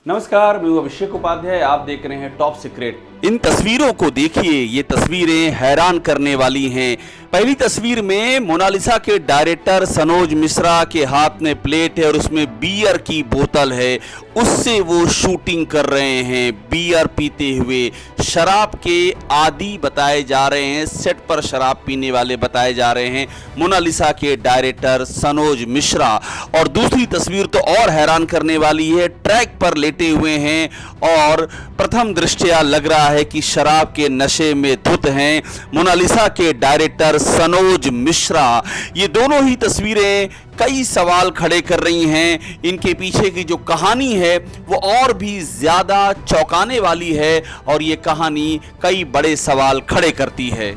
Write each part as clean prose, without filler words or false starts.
नमस्कार, मैं हूं अभिषेक उपाध्याय। आप देख रहे हैं टॉप सीक्रेट। इन तस्वीरों को देखिए, ये तस्वीरें हैरान करने वाली हैं। पहली तस्वीर में मोनालिसा के डायरेक्टर सनोज मिश्रा के हाथ में प्लेट है और उसमें बियर की बोतल है। उससे वो शूटिंग कर रहे हैं, बियर पीते हुए। शराब के आदी बताए जा रहे हैं, सेट पर शराब पीने वाले बताए जा रहे हैं मोनालिसा के डायरेक्टर सनोज मिश्रा। और दूसरी तस्वीर तो और हैरान करने वाली है, ट्रैक पर लेटे हुए हैं और प्रथम दृष्टया लग रहा है कि शराब के नशे में धुत हैं मोनालिसा के डायरेक्टर सनोज मिश्रा। ये दोनों ही तस्वीरें कई सवाल खड़े कर रही हैं। इनके पीछे की जो कहानी है वो और भी ज़्यादा चौंकाने वाली है और ये कहानी कई बड़े सवाल खड़े करती है।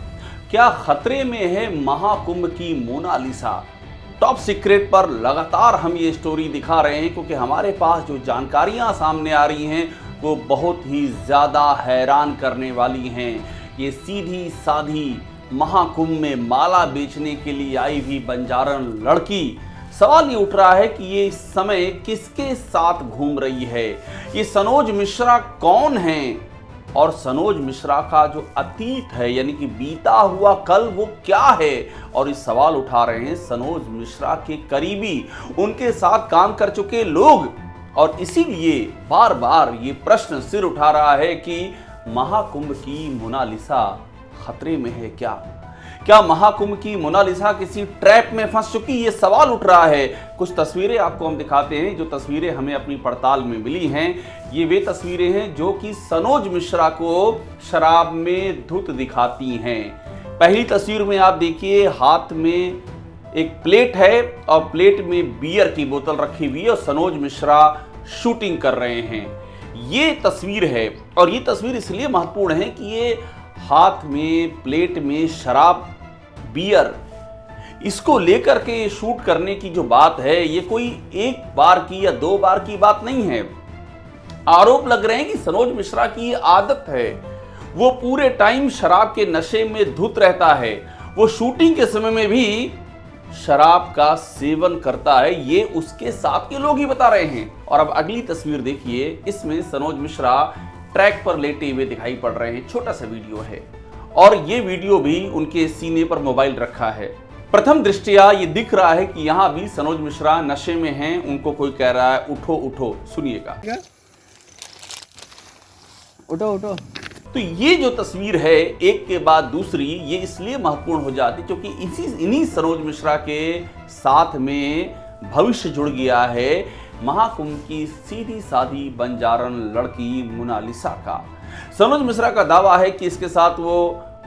क्या खतरे में है महाकुंभ की मोनालिसा? टॉप सीक्रेट पर लगातार हम ये स्टोरी दिखा रहे हैं क्योंकि हमारे पास जो जानकारियां सामने आ रही हैं वो बहुत ही ज़्यादा हैरान करने वाली हैं। ये सीधी साधी महाकुंभ में माला बेचने के लिए आई भी बंजारन लड़की। सवाल ये उठ रहा है कि ये इस समय किसके साथ घूम रही है? ये सनोज मिश्रा कौन हैं? और सनोज मिश्रा का जो अतीत है यानी कि बीता हुआ कल वो क्या है? और इस सवाल उठा रहे हैं सनोज मिश्रा के करीबी, उनके साथ काम कर चुके लोग। और इसीलिए बार बार ये प्रश्न सिर उठा रहा है कि महाकुंभ की मोनालिसा खतरे में है क्या? क्या महाकुंभ की मोनालिसा किसी ट्रैप में फंस चुकी? ये सवाल उठ रहा है। कुछ तस्वीरें आपको हम दिखाते हैं। जो तस्वीरें हमें अपनी पड़ताल में मिली हैं, ये वे तस्वीरें हैं जो कि सनोज मिश्रा को शराब में धुत दिखाती हैं। पहली तस्वीर में आप देखिए, हाथ में एक प्लेट है और प्लेट में बियर की बोतल रखी हुई है और सनोज मिश्रा शूटिंग कर रहे हैं। ये तस्वीर है और ये तस्वीर इसलिए महत्वपूर्ण है कि ये हाथ में प्लेट में शराब, बियर, इसको लेकर के शूट करने की जो बात है ये कोई एक बार की या दो बार की बात नहीं है। आरोप लग रहे हैं कि सनोज मिश्रा की आदत है, वो पूरे टाइम शराब के नशे में धुत रहता है। वो शूटिंग के समय में भी शराब का सेवन करता है, ये उसके साथ के लोग ही बता रहे हैं। और अब अगली तस्वीर देखिए, इसमें सनोज मिश्रा ट्रैक पर लेटे हुए दिखाई पड़ रहे हैं। छोटा सा वीडियो है और ये वीडियो भी उनके सीने पर मोबाइल रखा है। प्रथम दृष्टया ये दिख रहा है कि यहाँ भी सनोज मिश्रा नशे में हैं। उनको कोई कह रहा है उठो उठो, सुनिएगा। उठो उठो। तो ये जो तस्वीर है एक के बाद दूसरी, ये इसलिए महत्वपूर्ण हो जाती क्योंकि इन्हीं सनोज मिश्रा के साथ में भविष्य जुड़ गया है महाकुंभ की सीधी साधी बंजारन लड़की मोनालिसा का। सनोज मिश्रा का दावा है कि इसके साथ वो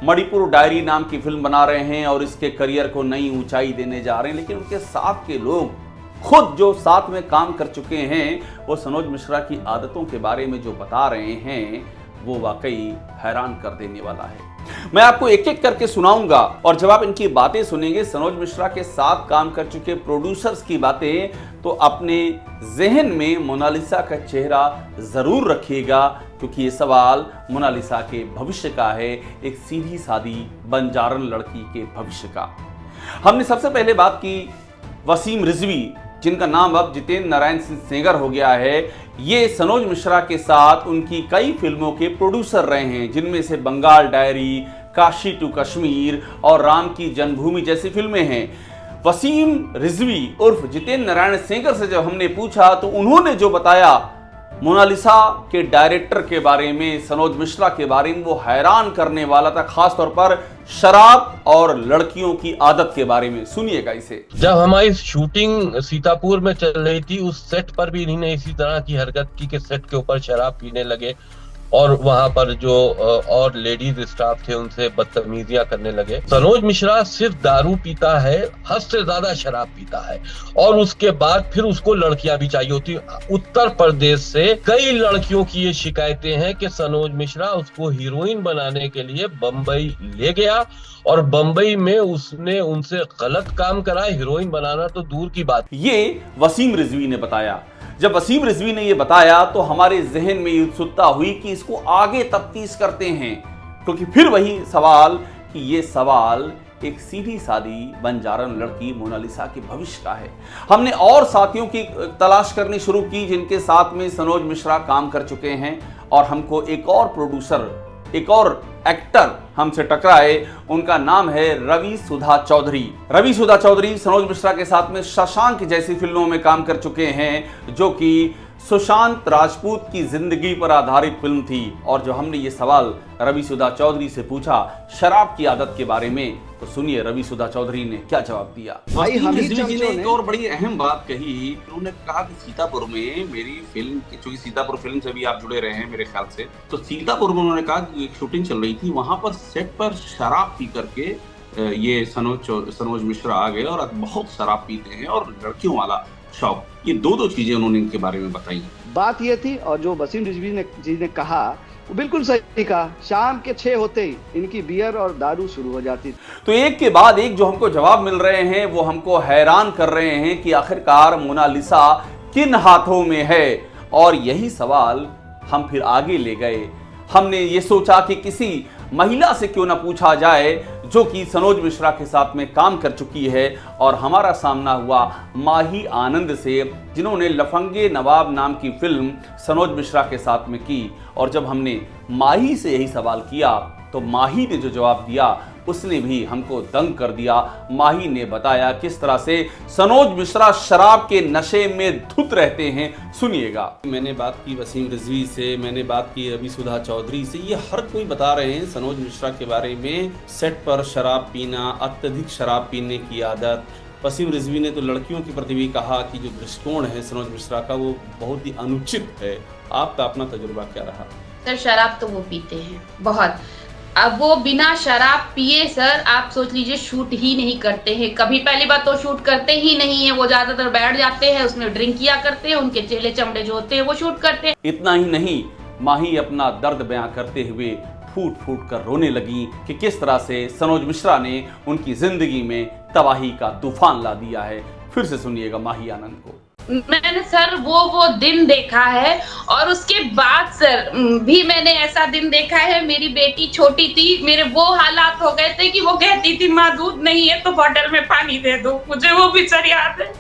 मणिपुर डायरी नाम की फिल्म बना रहे हैं और इसके करियर को नई ऊंचाई देने जा रहे हैं। लेकिन उनके साथ के लोग खुद जो साथ में काम कर चुके हैं वो सनोज मिश्रा की आदतों के बारे में जो बता रहे हैं वो वाकई हैरान कर देने वाला है। मैं आपको एक एक करके सुनाऊंगा और जब आप इनकी बातें सुनेंगे, सनोज मिश्रा के साथ काम कर चुके प्रोड्यूसर्स की बातें, तो अपने जहन में मोनालिसा का चेहरा जरूर रखिएगा क्योंकि ये सवाल मोनालिसा के भविष्य का है, एक सीधी सादी बंजारन लड़की के भविष्य का। हमने सबसे पहले बात की वसीम रिजवी, जिनका नाम अब जितेंद्र नारायण सिंह सेंगर हो गया है। ये सनोज मिश्रा के साथ उनकी कई फिल्मों के प्रोड्यूसर रहे हैं, जिनमें से बंगाल डायरी, काशी टू कश्मीर और राम की जन्मभूमि जैसी फिल्में हैं। वसीम रिजवी उर्फ जितेंद्र नारायण सेंगर से जब हमने पूछा तो उन्होंने जो बताया मोनालिसा के डायरेक्टर के बारे में, सनोज मिश्रा के बारे में, वो हैरान करने वाला था, खासतौर पर शराब और लड़कियों की आदत के बारे में। सुनिएगा इसे। जब हमारी शूटिंग सीतापुर में चल रही थी, उस सेट पर भी इन्होंने इसी तरह की हरकत की कि सेट के ऊपर शराब पीने लगे और वहां पर जो और लेडीज स्टाफ थे उनसे बदतमीजियां करने लगे। सनोज मिश्रा सिर्फ दारू पीता है, हद से ज्यादा शराब पीता है और उसके बाद फिर उसको लड़कियां भी चाहिए होती। उत्तर प्रदेश से कई लड़कियों की ये शिकायतें हैं कि सनोज मिश्रा उसको हीरोइन बनाने के लिए बंबई ले गया और बंबई में उसने उनसे गलत काम करा। हीरोइन बनाना तो दूर की बात। ये वसीम रिजवी ने बताया। जब वसीम रिजवी ने यह बताया तो हमारे जहन में उत्सुकता हुई कि इसको आगे तफ्तीश करते हैं, क्योंकि फिर वही सवाल कि ये सवाल एक सीधी सादी बंजारन लड़की मोनालिसा के भविष्य का है। हमने और साथियों की तलाश करनी शुरू की जिनके साथ में सनोज मिश्रा काम कर चुके हैं, और हमको एक और प्रोड्यूसर, एक और एक्टर हमसे टकराए। उनका नाम है रवि सुधा चौधरी। रवि सुधा चौधरी सनोज मिश्रा के साथ में शशांक जैसी फिल्मों में काम कर चुके हैं, जो कि सुशांत राजपूत की जिंदगी पर आधारित फिल्म थी। और जो हमने ये सवाल रवि सुधा चौधरी से पूछा शराब की आदत के बारे में, तो सुनिए रवि सुधा चौधरी ने क्या जवाब दिया। भाई हम ही जी ने एक और बड़ी अहम बात कही। उन्होंने कहा कि सीतापुर में मेरी फिल्म, क्योंकि सीतापुर फिल्म से भी आप जुड़े रहे हैं मेरे ख्याल से, तो सीतापुर में उन्होंने कहा कि एक शूटिंग चल रही थी, वहां पर सेट पर शराब पी करके ये सनोज मिश्रा आ गए और बहुत शराब पीते हैं और लड़कियों वाला शौक। ये दो चीजें उन्होंने इनके बारे में बताई। बात ये थी, और जो वसीम रिजवी जी ने कहा वो बिल्कुल सही कहा। शाम के 6 होते ही इनकी बियर और दारू शुरू हो जाती। तो एक के बाद एक जो हमको जवाब मिल रहे हैं वो हमको हैरान कर रहे हैं कि आखिरकार मोनालिसा किन हाथों में है। और यही सवाल हम फिर आगे ले गए। हमने ये सोचा कि किसी महिला से क्यों ना पूछा जाए जो कि सनोज मिश्रा के साथ में काम कर चुकी है, और हमारा सामना हुआ माही आनंद से, जिन्होंने लफंगे नवाब नाम की फिल्म सनोज मिश्रा के साथ में की। और जब हमने माही से यही सवाल किया तो माही ने जो जवाब दिया उसने भी हमको दंग कर दिया। माही ने बताया किस तरह से सनोज मिश्रा शराब के नशे में धुत रहते हैं। सुनिएगा। मैंने बात की वसीम रिजवी से, मैंने बात की रवि सुधा चौधरी से, ये हर कोई बता रहे हैं सनोज मिश्रा के बारे में, सेट पर शराब पीना, अत्यधिक शराब पीने की आदत। वसीम रिजवी ने तो लड़कियों के प्रति भी कहा कि जो दृष्टिकोण है सनोज मिश्रा का वो बहुत ही अनुचित है। आपका अपना तजुर्बा क्या रहा? सर शराब तो वो पीते हैं बहुत। अब वो बिना शराब पिए सर आप सोच लीजिए शूट ही नहीं करते हैं कभी। पहली बात तो शूट करते ही नहीं है, वो ज्यादातर बैठ जाते हैं, उसमें ड्रिंक किया करते हैं, उनके चेहरे चमड़े जो होते हैं वो शूट करते हैं। इतना ही नहीं, माही अपना दर्द बयां करते हुए फूट फूट कर रोने लगी कि किस तरह से सनोज मिश्रा ने उनकी जिंदगी में तबाही का तूफान ला दिया है। फिर से सुनिएगा माही आनंद को। मैंने सर वो दिन देखा है, और उसके बाद सर भी मैंने ऐसा दिन देखा है। मेरी बेटी छोटी थी, मेरे वो हालात हो गए थे कि वो कहती थी माँ दूध नहीं है तो बॉटल में पानी दे दो। मुझे वो भी सर याद है,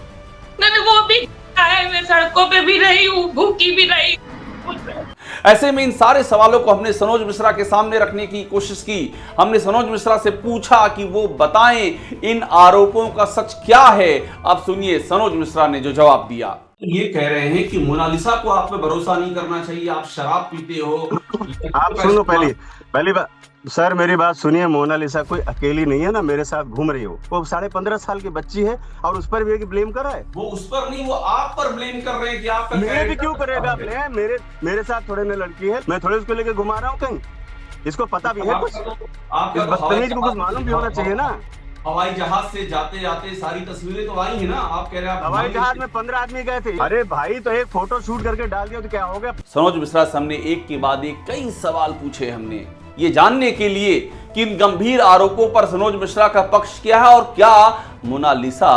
मैंने वो भी है, मैं सड़कों पे भी रही हूँ, भूखी भी रही। ऐसे में इन सारे सवालों को हमने सनोज मिश्रा के सामने रखने की कोशिश की। हमने सनोज मिश्रा से पूछा कि वो बताएं इन आरोपों का सच क्या है। अब सुनिए सनोज मिश्रा ने जो जवाब दिया। ये कह रहे हैं कि मोनालिसा को आप पे भरोसा नहीं करना चाहिए, आप शराब पीते हो। आप सुनो, पहली बात सर मेरी बात सुनिए। मोनालिसा कोई अकेली नहीं है ना, मेरे साथ घूम रही हो। वो 15.5 साल की बच्ची है और उस पर भी ब्लेम कर रहा है। वो उस पर नहीं, वो आप पर ब्लेम कर रहे हैं कि आप मेरे भी क्यों करेगा ब्लेम? मेरे साथ थोड़े न लड़की है, मैं थोड़े उसको लेके घुमा रहा हूँ कहीं। इसको पता भी है कुछ, इस बदतमीज को कुछ मालूम भी होना चाहिए ना। हवाई जहाज से जाते जाते सारी तस्वीरें तो आई है ना। आप कह रहे हैं हवाई जहाज में 15 आदमी गए थे। अरे भाई तो एक फोटो शूट करके डाल दिया तो क्या हो गया? सनोज मिश्रा से हमने एक के बाद एक कई सवाल पूछे, हमने ये जानने के लिए कि इन गंभीर आरोपों पर सनोज मिश्रा का पक्ष क्या है और क्या मोनालिसा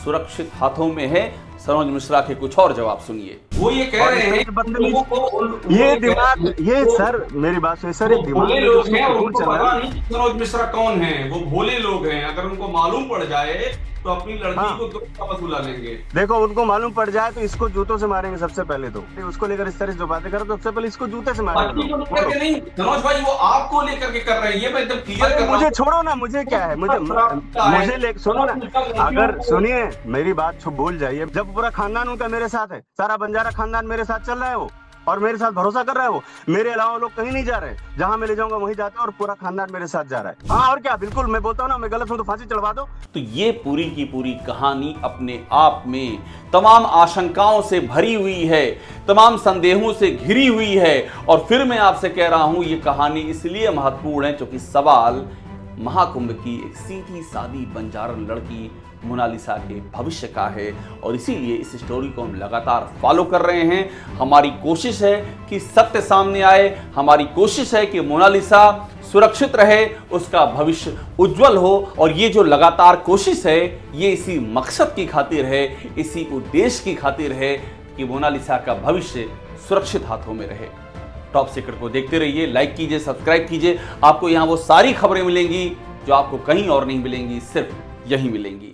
सुरक्षित हाथों में है। सनोज मिश्रा के कुछ और जवाब सुनिए। वो ये कह रहे हैं ये दिमाग, ये सर मेरी बात सुनिए सर, ये दिमाग लोग हैं, उनको पता नहीं सनोज मिश्रा कौन है। वो भोले लोग हैं, अगर उनको मालूम पड़ जाए तो अपनी लड़की को वापस बुला लेंगे। देखो उनको मालूम पड़ जाए तो इसको जूतों से मारेंगे सबसे पहले। तो उसको लेकर इस तरह से जो बातें करो तो सबसे पहले इसको जूते से मारेंगे। नहीं सनोज भाई, वो आपको लेकर के कर रहे हैं, ये मैं एकदम क्लियर कर रहा हूं। मुझे छोड़ो ना, मुझे क्या है, मुझे ले सुनो ना। अगर सुनिए मेरी बात छुप भूल जाइए। जब पूरा खानदान उनका मेरे साथ है, सारा बंजारा खानदान मेरे साथ चल रहा है वो, और मेरे साथ भरोसा कर रहा है वो। मेरे अलावा लोग कहीं नहीं जा रहे, जहां मैं ले जाऊंगा वहीं जाते हैं, और पूरा खानदान मेरे साथ जा रहा है। हाँ और क्या, बिल्कुल मैं बोलता हूँ ना, मैं गलत हूँ तो फांसी चढ़वा दो। तो ये पूरी की पूरी कहानी अपने आप में तमाम आशंकाओं से भरी हुई है, तमाम संदेहों से घिरी हुई है। और फिर मैं आपसे कह रहा हूं ये कहानी इसलिए महत्वपूर्ण है क्योंकि सवाल महाकुंभ की एक सीधी सादी बंजारन लड़की मोनालिसा के भविष्य का है, और इसीलिए इस स्टोरी को हम लगातार फॉलो कर रहे हैं। हमारी कोशिश है कि सत्य सामने आए, हमारी कोशिश है कि मोनालिसा सुरक्षित रहे, उसका भविष्य उज्जवल हो। और ये जो लगातार कोशिश है ये इसी मकसद की खातिर है, इसी उद्देश्य की खातिर है कि मोनालिसा का भविष्य सुरक्षित हाथों में रहे। टॉप सीक्रेट को देखते रहिए, लाइक कीजिए, सब्सक्राइब कीजिए। आपको यहाँ वो सारी खबरें मिलेंगी जो आपको कहीं और नहीं मिलेंगी, सिर्फ यहीं मिलेंगी।